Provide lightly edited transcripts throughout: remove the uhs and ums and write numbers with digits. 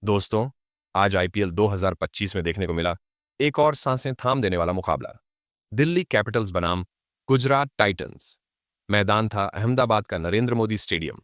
दोस्तों, आज आईपीएल 2025 में देखने को मिला एक और सांसें थाम देने वाला मुकाबला। दिल्ली कैपिटल्स बनाम गुजरात टाइटंस। मैदान था अहमदाबाद का नरेंद्र मोदी स्टेडियम,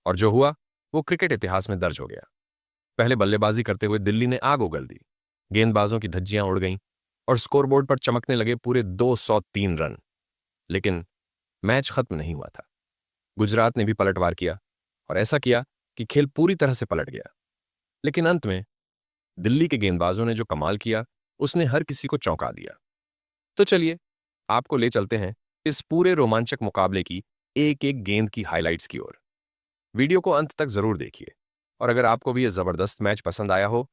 और जो हुआ वो क्रिकेट इतिहास में दर्ज हो गया। पहले बल्लेबाजी करते हुए दिल्ली ने आग उगल दी। गेंदबाजों की धज्जियां उड़ गईं और स्कोरबोर्ड पर चमकने लगे पूरे 203 रन। लेकिन मैच खत्म नहीं हुआ था। गुजरात ने भी पलटवार किया, और ऐसा किया कि खेल पूरी तरह से पलट गया। लेकिन अंत में दिल्ली के गेंदबाजों ने जो कमाल किया, उसने हर किसी को चौंका दिया। तो चलिए, आपको ले चलते हैं इस पूरे रोमांचक मुकाबले की एक एक गेंद की हाइलाइट्स की ओर। वीडियो को अंत तक जरूर देखिए, और अगर आपको भी यह जबरदस्त मैच पसंद आया हो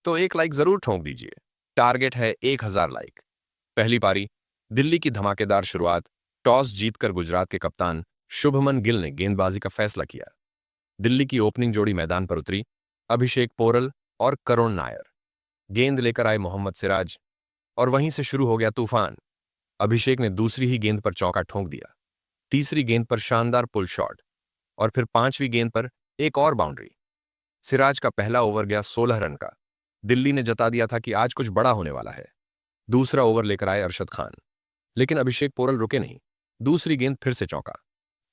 तो एक लाइक जरूर ठोंक दीजिए। टारगेट है 1000 लाइक। पहली पारी, दिल्ली की धमाकेदार शुरुआत। टॉस जीतकर गुजरात के कप्तान शुभमन गिल ने गेंदबाजी का फैसला किया। दिल्ली की ओपनिंग जोड़ी मैदान पर उतरी, अभिषेक पोरल और करुण नायर। गेंद लेकर आए मोहम्मद सिराज, और वहीं से शुरू हो गया तूफान। अभिषेक ने दूसरी ही गेंद पर चौका ठोंक दिया, तीसरी गेंद पर शानदार पुल शॉट, और फिर पांचवी गेंद पर एक और बाउंड्री। सिराज का पहला ओवर गया 16 रन का। दिल्ली ने जता दिया था कि आज कुछ बड़ा होने वाला है। दूसरा ओवर लेकर आए अरशद खान, लेकिन अभिषेक पोरल रुके नहीं। दूसरी गेंद फिर से चौका।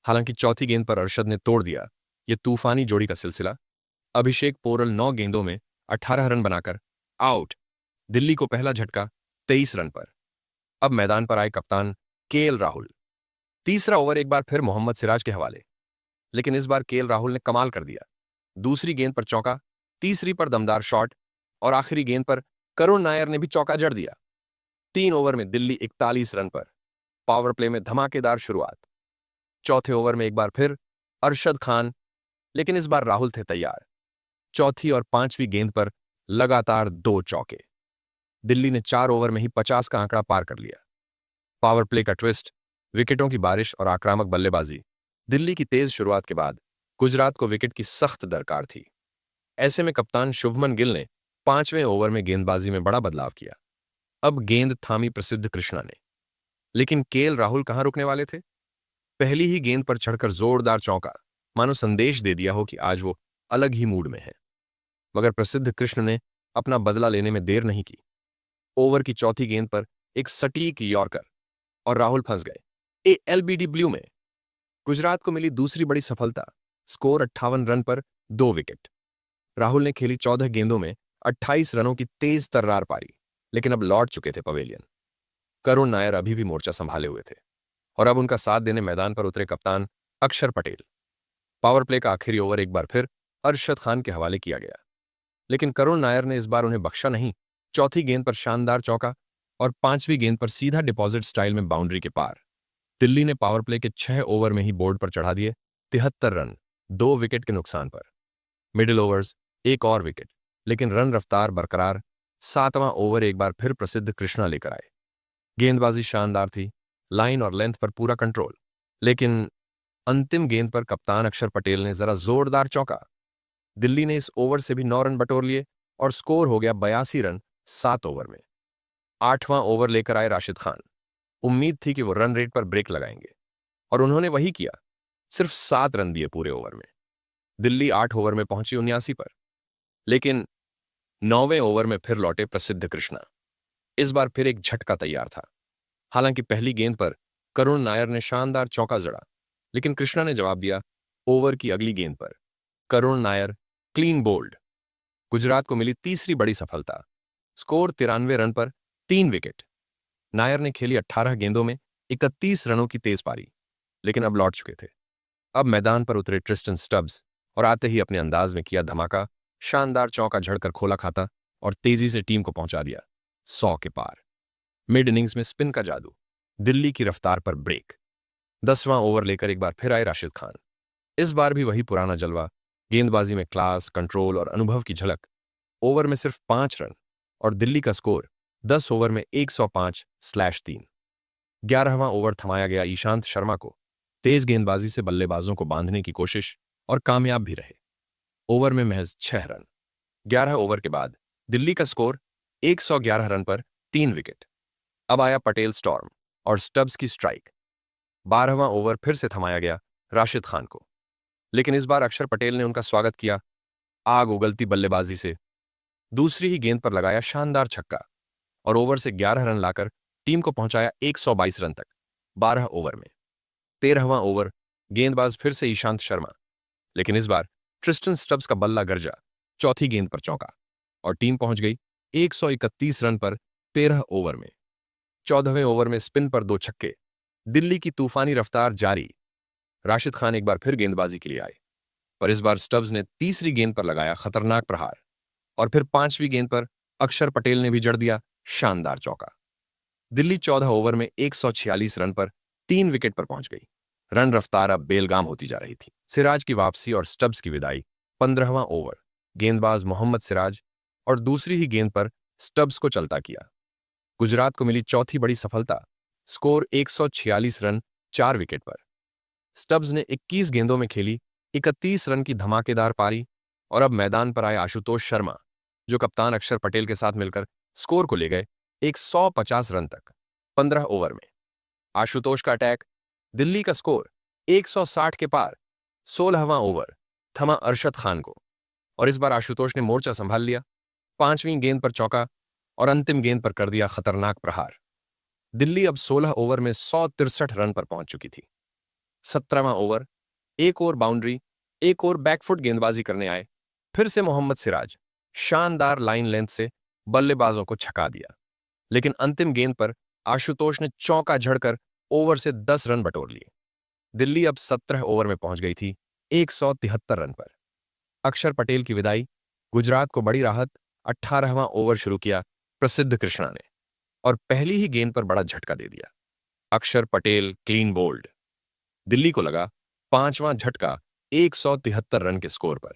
हालांकि चौथी गेंद पर अरशद ने तोड़ दिया ये तूफानी जोड़ी का सिलसिला। अभिषेक पोरल 9 गेंदों में 18 रन बनाकर आउट। दिल्ली को पहला झटका 23 रन पर। अब मैदान पर आए कप्तान केएल राहुल। तीसरा ओवर एक बार फिर मोहम्मद सिराज के हवाले, लेकिन इस बार केएल राहुल ने कमाल कर दिया। दूसरी गेंद पर चौका, तीसरी पर दमदार शॉट, और आखिरी गेंद पर करुण नायर ने भी चौका जड़ दिया। 3 ओवर में दिल्ली 41 रन पर। पावर प्ले में धमाकेदार शुरुआत। चौथे ओवर में एक बार फिर अरशद खान, लेकिन इस बार राहुल थे तैयार। चौथी और पांचवी गेंद पर लगातार 2 चौके। दिल्ली ने 4 ओवर में ही 50 का आंकड़ा पार कर लिया। पावर प्ले का ट्विस्ट, विकेटों की बारिश और आक्रामक बल्लेबाजी। दिल्ली की तेज शुरुआत के बाद गुजरात को विकेट की सख्त दरकार थी। ऐसे में कप्तान शुभमन गिल ने 5वें ओवर में गेंदबाजी में बड़ा बदलाव किया। अब गेंद थामी प्रसिद्ध कृष्णा ने, लेकिन केएल राहुल कहां रुकने वाले थे। पहली ही गेंद पर चढ़कर जोरदार चौका, मानो संदेश दे दिया हो कि आज वो अलग ही मूड में है। मगर प्रसिद्ध कृष्ण ने अपना बदला लेने में देर नहीं की। ओवर की चौथी गेंद पर एक सटीक यॉर्कर, और राहुल फंस गए एलबीडी ब्लू में। गुजरात को मिली दूसरी बड़ी सफलता। स्कोर 58 रन पर 2 विकेट। राहुल ने खेली 14 गेंदों में 28 रनों की तेज तर्रार पारी, लेकिन अब लौट चुके थे पवेलियन। करुण नायर अभी भी मोर्चा संभाले हुए थे, और अब उनका साथ देने मैदान पर उतरे कप्तान अक्षर पटेल। पावर प्ले का आखिरी ओवर एक बार फिर अरशद खान के हवाले किया गया, लेकिन करुण नायर ने इस बार उन्हें बख्शा नहीं। चौथी गेंद पर शानदार चौका, और पांचवी गेंद पर सीधा डिपॉजिट स्टाइल में बाउंड्री के पार। दिल्ली ने पावर प्ले के 6 ओवर में ही बोर्ड पर चढ़ा दिए 73 रन, 2 विकेट के नुकसान पर। मिडिल ओवर्स, एक और विकेट, लेकिन रन रफ्तार बरकरार। 7वां ओवर एक बार फिर प्रसिद्ध कृष्णा लेकर आए। गेंदबाजी शानदार थी, लाइन और लेंथ पर पूरा कंट्रोल, लेकिन अंतिम गेंद पर कप्तान अक्षर पटेल ने जरा जोरदार चौका। दिल्ली ने इस ओवर से भी 9 रन बटोर लिए, और स्कोर हो गया 82 रन 7 ओवर में। 8वां ओवर लेकर आए राशिद खान। उम्मीद थी कि वो रन रेट पर ब्रेक लगाएंगे, और उन्होंने वही किया। सिर्फ 7 रन दिए पूरे ओवर में। दिल्ली 8 ओवर में पहुंची 79 पर, लेकिन 9वें ओवर में फिर लौटे प्रसिद्ध कृष्णा। इस बार फिर एक झटका तैयार था। हालांकि पहली गेंद पर करुण नायर ने शानदार चौका जड़ा, लेकिन कृष्णा ने जवाब दिया ओवर की अगली गेंद पर। Karun Nair clean bowled. गुजरात को मिली तीसरी बड़ी सफलता। स्कोर 93 रन पर 3 विकेट। नायर ने खेली 18 गेंदों में 31 रनों की तेज पारी, लेकिन अब लौट चुके थे। अब मैदान पर उतरे ट्रिस्टन स्टब्स, और आते ही अपने अंदाज में किया धमाका। शानदार चौका झड़कर खोला खाता, और तेजी से टीम को पहुंचा दिया 100 के पार। मिड इनिंग्स में स्पिन का जादू, दिल्ली की रफ्तार पर ब्रेक। 10वां ओवर लेकर एक बार फिर आए राशिद खान। इस बार भी वही पुराना जलवा, गेंदबाजी में क्लास, कंट्रोल और अनुभव की झलक। ओवर में सिर्फ 5 रन, और दिल्ली का स्कोर 10 ओवर में 105/3। 11वां ओवर थमाया गया ईशांत शर्मा को। तेज गेंदबाजी से बल्लेबाजों को बांधने की कोशिश, और कामयाब भी रहे। ओवर में महज 6 रन। 11 ओवर के बाद दिल्ली का स्कोर 111 रन पर 3 विकेट। अब आया पटेल स्टॉर्म और स्टब्स की स्ट्राइक। 12वां ओवर फिर से थमाया गया राशिद खान को, लेकिन इस बार अक्षर पटेल ने उनका स्वागत किया। आग उगलती बल्लेबाजी से दूसरी ही गेंद पर लगाया शानदार छक्का और ओवर से 11 रन लाकर टीम को पहुंचाया 122 रन तक 12 ओवर में। 13वां ओवर, गेंदबाज फिर से ईशांत शर्मा, लेकिन इस बार ट्रिस्टन स्टब्स का बल्ला गरजा, चौथी गेंद पर चौका और टीम पहुंच गई 131 रन पर 13 ओवर में। 14वें ओवर में स्पिन पर 2 छक्के, दिल्ली की तूफानी रफ्तार जारी। राशिद खान एक बार फिर गेंदबाजी के लिए आए, पर इस बार स्टब्स ने तीसरी गेंद पर लगाया खतरनाक प्रहार और फिर 5वीं गेंद पर अक्षर पटेल ने भी जड़ दिया शानदार चौका। दिल्ली 14 ओवर में 146 रन पर 3 विकेट पर पहुंच गई। रन रफ्तार अब बेलगाम होती जा रही थी। सिराज की वापसी और स्टब्स की विदाई। 15वां ओवर, गेंदबाज मोहम्मद सिराज और दूसरी ही गेंद पर स्टब्स को चलता किया। गुजरात को मिली चौथी बड़ी सफलता, स्कोर 146 रन 4 विकेट पर। स्टब्स ने 21 गेंदों में खेली 31 रन की धमाकेदार पारी और अब मैदान पर आए आशुतोष शर्मा, जो कप्तान अक्षर पटेल के साथ मिलकर स्कोर को ले गए 150 रन तक। 15 ओवर में आशुतोष का अटैक, दिल्ली का स्कोर 160 के पार। 16वां ओवर, थमा अरशद खान को और इस बार आशुतोष ने मोर्चा संभाल लिया। 5वीं गेंद पर चौका और अंतिम गेंद पर कर दिया खतरनाक प्रहार। दिल्ली अब 16 ओवर में 163 रन पर पहुंच चुकी थी। 17वां ओवर, एक और बाउंड्री, एक और बैकफुट गेंदबाजी करने आए फिर से मोहम्मद सिराज, शानदार लाइन लेंथ से बल्लेबाजों को छका दिया, लेकिन अंतिम गेंद पर आशुतोष ने चौका झड़कर ओवर से 10 रन बटोर लिए। दिल्ली अब 17 ओवर में पहुंच गई थी 173 रन पर। अक्षर पटेल की विदाई, गुजरात को बड़ी राहत। 18वां ओवर शुरू किया प्रसिद्ध कृष्णा ने और पहली ही गेंद पर बड़ा झटका दे दिया। अक्षर पटेल क्लीन बोल्ड। दिल्ली को लगा 5वां झटका 173 रन के स्कोर पर।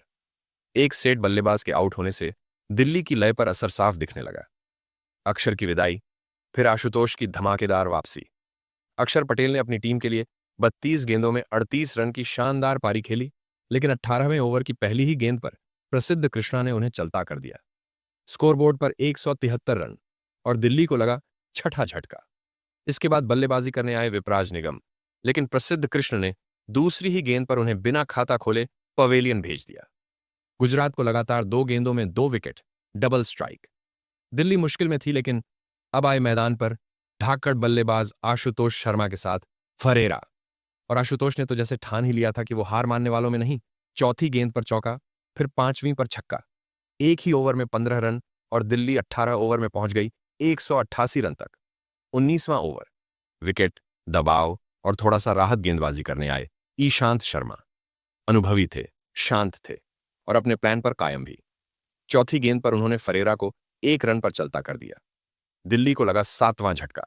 एक सेट बल्लेबाज के आउट होने से दिल्ली की लय पर असर साफ दिखने लगा। अक्षर की विदाई, फिर आशुतोष की धमाकेदार वापसी। अक्षर पटेल ने अपनी टीम के लिए 32 गेंदों में 38 रन की शानदार पारी खेली, लेकिन 18वें ओवर की पहली ही गेंद पर प्रसिद्ध कृष्णा ने उन्हें चलता कर दिया। स्कोरबोर्ड पर 173 रन और दिल्ली को लगा छठा झटका। इसके बाद बल्लेबाजी करने आए विपराज निगम, लेकिन प्रसिद्ध कृष्ण ने दूसरी ही गेंद पर उन्हें बिना खाता खोले पवेलियन भेज दिया। गुजरात को लगातार 2 गेंदों में 2 विकेट, डबल स्ट्राइक। दिल्ली मुश्किल में थी, लेकिन अब आए मैदान पर धाकड़ बल्लेबाज आशुतोष शर्मा के साथ फरेरा, और आशुतोष ने तो जैसे ठान ही लिया था कि वो हार मानने वालों में नहीं। चौथी गेंद पर चौका, फिर 5वीं पर छक्का। एक ही ओवर में 15 रन और दिल्ली 18 ओवर में पहुंच गई 188 रन तक। 19वां ओवर, विकेट, दबाव और थोड़ा सा राहत गेंदबाजी करने आए ईशांत शर्मा। अनुभवी थे, शांत थे और अपने प्लान पर कायम भी। चौथी गेंद पर उन्होंने फरेरा को 1 रन पर चलता कर दिया। दिल्ली को लगा 7वां झटका।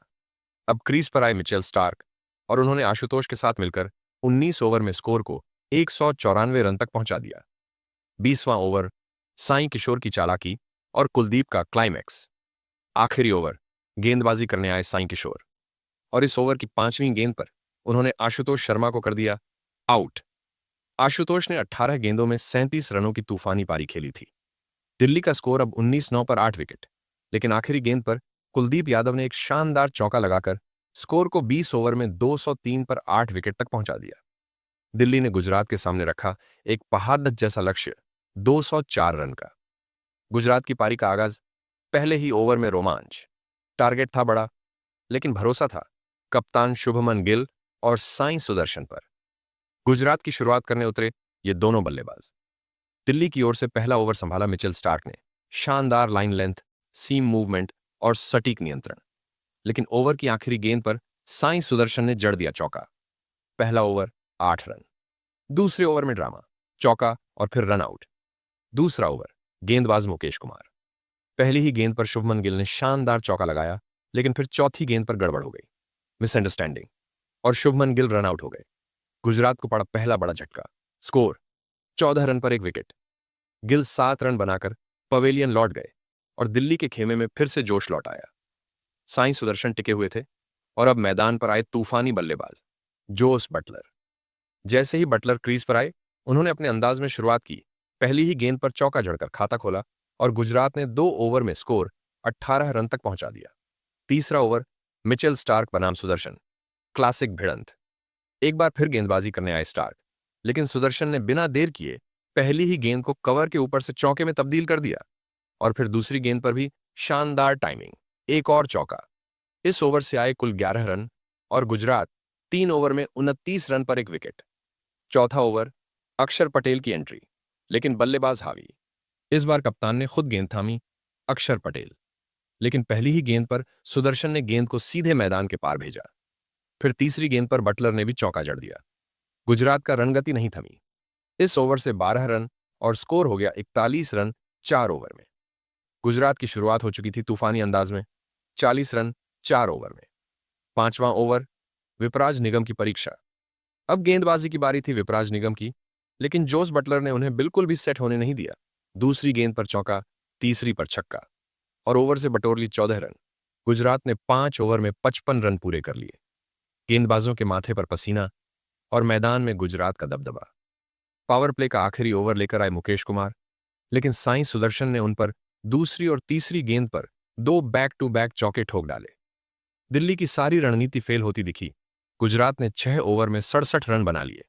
अब क्रीज पर आए मिचेल स्टार्क और उन्होंने आशुतोष के साथ मिलकर 19 ओवर में स्कोर को 194 रन तक पहुंचा दिया। 20वां ओवर, साई किशोर की चालाकी और कुलदीप का क्लाइमैक्स। आखिरी ओवर, गेंदबाजी करने आए साई किशोर और इस ओवर की 5वीं गेंद पर उन्होंने आशुतोष शर्मा को कर दिया आउट। आशुतोष ने 18 गेंदों में 37 रनों की तूफानी पारी खेली थी। दिल्ली का स्कोर अब 19-9 पर 8 विकेट, लेकिन आखिरी गेंद पर कुलदीप यादव ने एक शानदार चौका लगाकर स्कोर को 20 ओवर में 203 पर 8 विकेट तक पहुंचा दिया। दिल्ली ने गुजरात के सामने रखा एक पहाड़ जैसा लक्ष्य, 204 रन का। गुजरात की पारी का आगाज, पहले ही ओवर में रोमांच। टारगेट था बड़ा, लेकिन भरोसा था कप्तान शुभमन गिल और साई सुदर्शन पर। गुजरात की शुरुआत करने उतरे ये दोनों बल्लेबाज। दिल्ली की ओर से पहला ओवर संभाला मिचेल स्टार्क ने, शानदार लाइन लेंथ, सीम मूवमेंट और सटीक नियंत्रण, लेकिन ओवर की आखिरी गेंद पर साई सुदर्शन ने जड़ दिया चौका। पहला ओवर 8 रन। दूसरे ओवर में ड्रामा, चौका और फिर रन आउट। दूसरा ओवर, गेंदबाज मुकेश कुमार। पहली ही गेंद पर शुभमन गिल ने शानदार चौका लगाया, लेकिन फिर चौथी गेंद पर गड़बड़ हो गई, मिसअंडरस्टैंडिंग, और शुभमन गिल रन आउट हो गए। गुजरात को पड़ा पहला बड़ा झटका। स्कोर 14 रन पर 1 विकेट। गिल 7 रन बनाकर पवेलियन लौट गए और दिल्ली के खेमे में फिर से जोश लौट आया। साई सुदर्शन टिके हुए थे और अब मैदान पर आए तूफानी बल्लेबाज जोस बटलर। जैसे ही बटलर क्रीज पर आए, उन्होंने अपने अंदाज में शुरुआत की। पहली ही गेंद पर चौका जड़कर खाता खोला और गुजरात ने 2 ओवर में स्कोर 18 रन तक पहुंचा दिया। तीसरा ओवर, मिचेल स्टार्क बनाम सुदर्शन। क्लासिक भिड़ंत। एक बार फिर गेंदबाजी करने आए स्टार्क, लेकिन सुदर्शन ने बिना देर किए पहली ही गेंद को कवर के ऊपर से चौके में तब्दील कर दिया और फिर दूसरी गेंद पर भी शानदार टाइमिंग, एक और चौका। इस ओवर से आए कुल 11 रन और गुजरात 3 ओवर में 29 रन पर एक विकेट। चौथा ओवर, अक्षर पटेल की एंट्री, लेकिन बल्लेबाज हावी। इस बार कप्तान ने खुद गेंद थामी, अक्षर पटेल, लेकिन पहली ही गेंद पर सुदर्शन ने गेंद को सीधे मैदान के पार भेजा। फिर तीसरी गेंद पर बटलर ने भी चौका जड़ दिया। गुजरात का रनगति नहीं थमी। इस ओवर से 12 रन और स्कोर हो गया 41 रन 4 ओवर में। गुजरात की शुरुआत हो चुकी थी तूफानी अंदाज में, 40 रन 4 ओवर में। पांचवां ओवर, विपराज निगम की परीक्षा। अब गेंदबाजी की बारी थी विपराज निगम की, लेकिन जोस बटलर ने उन्हें बिल्कुल भी सेट होने नहीं दिया। दूसरी गेंद पर चौका, तीसरी पर छक्का और ओवर से बटोर ली 14 रन। गुजरात ने 5 ओवर में 55 रन पूरे कर लिए। गेंदबाजों के माथे पर पसीना और मैदान में गुजरात का दबदबा। पावर प्ले का आखिरी ओवर लेकर आए मुकेश कुमार, लेकिन साई सुदर्शन ने उन पर दूसरी और तीसरी गेंद पर 2 बैक टू बैक चौके ठोक डाले। दिल्ली की सारी रणनीति फेल होती दिखी। गुजरात ने 6 ओवर में 67 रन बना लिए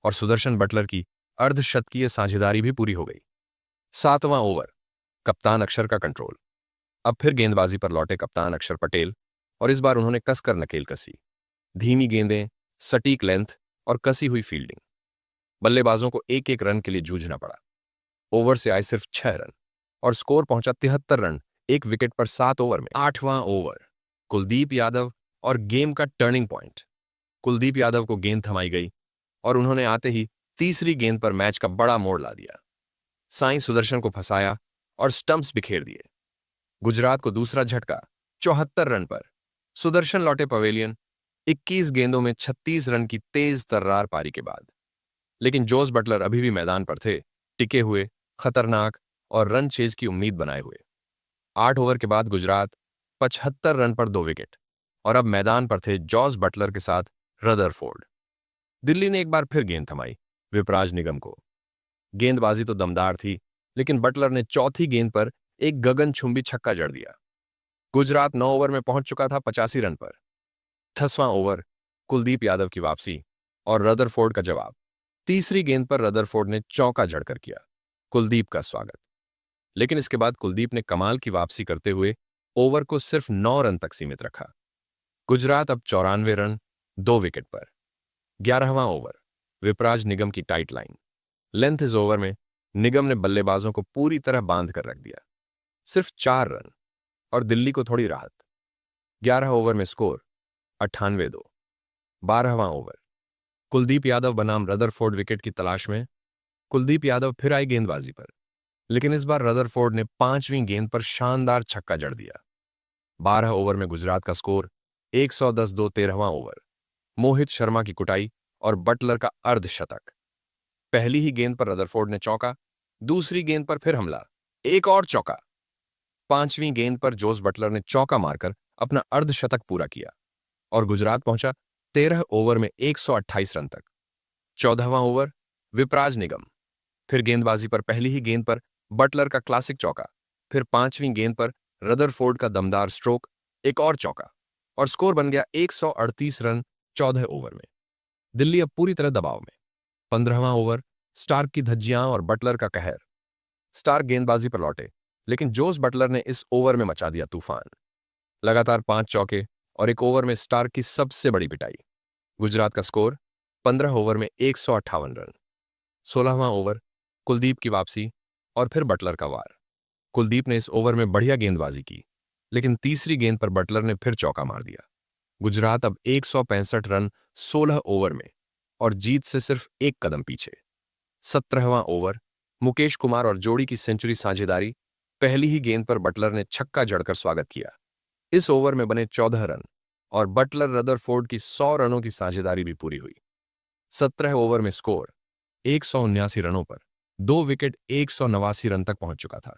और सुदर्शन बटलर की अर्धशतकीय साझेदारी भी पूरी हो गई। 7वां ओवर, कप्तान अक्षर का कंट्रोल। अब फिर गेंदबाजी पर लौटे कप्तान अक्षर पटेल और इस बार उन्होंने कसकर नकेल कसी। धीमी गेंदें, सटीक लेंथ और कसी हुई फील्डिंग। बल्लेबाजों को एक एक रन के लिए जूझना पड़ा। ओवर से आए सिर्फ 6 रन और स्कोर पहुंचा 73 रन, एक विकेट पर 7 ओवर में। 8वां ओवर, कुलदीप यादव और गेम का टर्निंग पॉइंट। कुलदीप यादव को गेंद थमाई गई और उन्होंने आते ही तीसरी गेंद पर मैच का बड़ा मोड़ ला दिया। साई सुदर्शन को फंसाया और स्टंप्स बिखेर दिए। गुजरात को दूसरा झटका 74 रन पर। सुदर्शन लौटे पवेलियन 21 गेंदों में 36 रन की तेज तर्रार पारी के बाद, लेकिन जोस बटलर अभी भी मैदान पर थे, टिके हुए, खतरनाक और रन चेज की उम्मीद बनाए हुए। 8 ओवर के बाद गुजरात 75 रन पर 2 विकेट और अब मैदान पर थे जॉस बटलर के साथ रदरफोर्ड। दिल्ली ने एक बार फिर गेंद थमाई विपराज निगम को। गेंदबाजी तो दमदार थी, लेकिन बटलर ने चौथी गेंद पर एक गगनचुंबी छक्का जड़ दिया। गुजरात 9 ओवर में पहुंच चुका था 85 रन पर। 10वां ओवर, कुलदीप यादव की वापसी और रदरफोर्ड का जवाब। तीसरी गेंद पर रदरफोर्ड ने चौका जड़कर किया कुलदीप का स्वागत, लेकिन इसके बाद कुलदीप ने कमाल की वापसी करते हुए ओवर को सिर्फ 9 रन तक सीमित रखा। गुजरात अब 94 रन 2 विकेट पर। 11वां ओवर, विपराज निगम की टाइट लाइन। लेंथ इस ओवर में निगम ने बल्लेबाजों को पूरी तरह बांध कर रख दिया। सिर्फ 4 रन और दिल्ली को थोड़ी राहत। 11 ओवर में स्कोर 98-2। 12वां ओवर, कुलदीप यादव बनाम रदरफोर्ड विकेट की तलाश में। कुलदीप यादव फिर आए गेंदबाजी पर, लेकिन इस बार रदरफोर्ड ने 5वीं गेंद पर शानदार छक्का जड़ दिया। 12 ओवर में गुजरात का स्कोर 110-2। 13वां ओवर, मोहित शर्मा की कुटाई और बटलर का अर्धशतक। पहली ही गेंद पर रदरफोर्ड ने चौका, दूसरी गेंद पर फिर हमला, एक और चौका। 5वीं गेंद पर जोस बटलर ने चौका मारकर अपना अर्धशतक पूरा किया और गुजरात पहुंचा 13 ओवर में 128 रन तक। 14वां ओवर, विपराज निगम। फिर गेंदबाजी पर पहली ही गेंद पर बटलर का क्लासिक चौका, फिर 5वीं गेंद पर रदरफोर्ड का दमदार स्ट्रोक, एक और चौका और स्कोर बन गया 138 रन 14 ओवर में। दिल्ली अब पूरी तरह दबाव में। 15वां ओवर, स्टार्क की धज्जियां और बटलर का कहर। स्टार्क गेंदबाजी पर लौटे, लेकिन जोस बटलर ने इस ओवर में मचा दिया तूफान। लगातार 5 चौके और एक ओवर में स्टार्क की सबसे बड़ी पिटाई। गुजरात का स्कोर 15 ओवर में 158 रन। 16वां ओवर, कुलदीप की वापसी और फिर बटलर का वार। कुलदीप ने इस ओवर में बढ़िया गेंदबाजी की, लेकिन तीसरी गेंद पर बटलर ने फिर चौका मार दिया। गुजरात अब 165 रन 16 ओवर में और जीत से सिर्फ एक कदम पीछे। 17वां ओवर, मुकेश कुमार और जोड़ी की सेंचुरी साझेदारी। पहली ही गेंद पर बटलर ने छक्का जड़कर स्वागत किया। इस ओवर में बने 14 रन और बटलर रदरफोर्ड की 100 रनों की साझेदारी भी पूरी हुई। 17 ओवर में स्कोर 179 रनों पर 2 विकेट 189 रन तक पहुंच चुका था।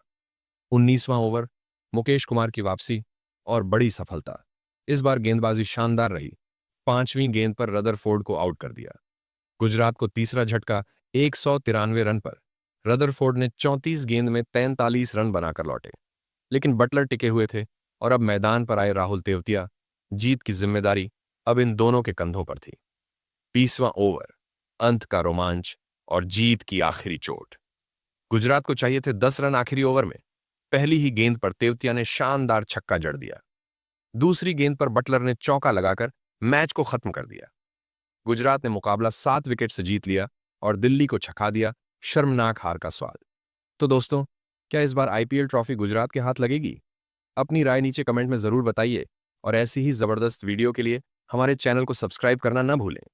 19वां ओवर, मुकेश कुमार की वापसी और बड़ी सफलता। इस बार गेंदबाजी शानदार रही। 5वीं गेंद पर रदरफोर्ड को आउट कर दिया। गुजरात को तीसरा झटका 193 रन पर। रदरफोर्ड ने 34 गेंद में 43 रन बनाकर लौटे, लेकिन बटलर टिके हुए थे और अब मैदान पर आए राहुल तेवतिया। जीत की जिम्मेदारी अब इन दोनों के कंधों पर थी। 20वां ओवर, अंत का रोमांच और जीत की आखिरी चोट। गुजरात को चाहिए थे 10 रन आखिरी ओवर में। पहली ही गेंद पर तेवतिया ने शानदार छक्का जड़ दिया। दूसरी गेंद पर बटलर ने चौका लगाकर मैच को खत्म कर दिया। गुजरात ने मुकाबला 7 विकेट से जीत लिया और दिल्ली को छका दिया। शर्मनाक हार का स्वाद। तो दोस्तों, क्या इस बार आईपीएल ट्रॉफी गुजरात के हाथ लगेगी? अपनी राय नीचे कमेंट में जरूर बताइए और ऐसी ही जबरदस्त वीडियो के लिए हमारे चैनल को सब्सक्राइब करना ना भूलें।